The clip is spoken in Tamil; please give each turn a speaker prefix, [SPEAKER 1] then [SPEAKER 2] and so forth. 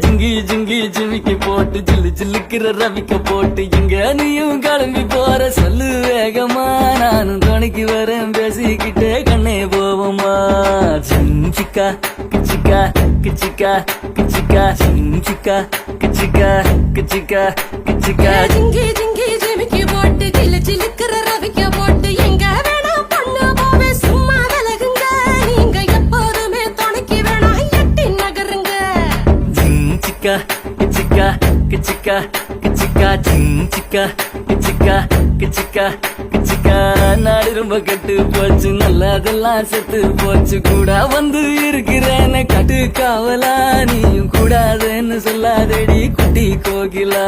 [SPEAKER 1] ஜிங்கி ஜிங்கி ஜிமிக்கி போட்டு ஜில்லு ஜில்லுக்கிற ரவிக்க போட்டு இங்க நீயும் கிளம்பி போற சொல்லு வேகமா நானும் துணைக்கு வரேன் பேசிக்கிட்டே கண்ணே போவோமா சிக்கா கிச்சிக்கா கிச்சிக்கா கிச்சிக்கா சிக்கா கிச்சிக்கா கிச்சிக்கா கிச்சிக்கா
[SPEAKER 2] ஜிங்கி ஜிங்கி ஜிமிக்கி போட்டு ஜில்லு ஜில்லுக்கிற ரவிக்க போட்டு எங்க வேணா பொண்ணு போவே சும்மா விலகுங்க நீங்க எப்போதுமே துணைக்கு வேணா எட்டி நகருங்க
[SPEAKER 1] சிக்கா கிச்சிக்கா கிச்சிக்கா கிச்சிக்கா சிக்கா கிச்சிக்கா கிச்சிக்கா கிச்சிக்கா நாடு ரொம்ப கெட்டு போச்சு நல்லதெல்லாம் செத்து போச்சு கூட வந்து இருக்கிறேன்னு கட்டு காவலா நீயும் கூடாதுன்னு சொல்லாதடி குட்டி கோகிலா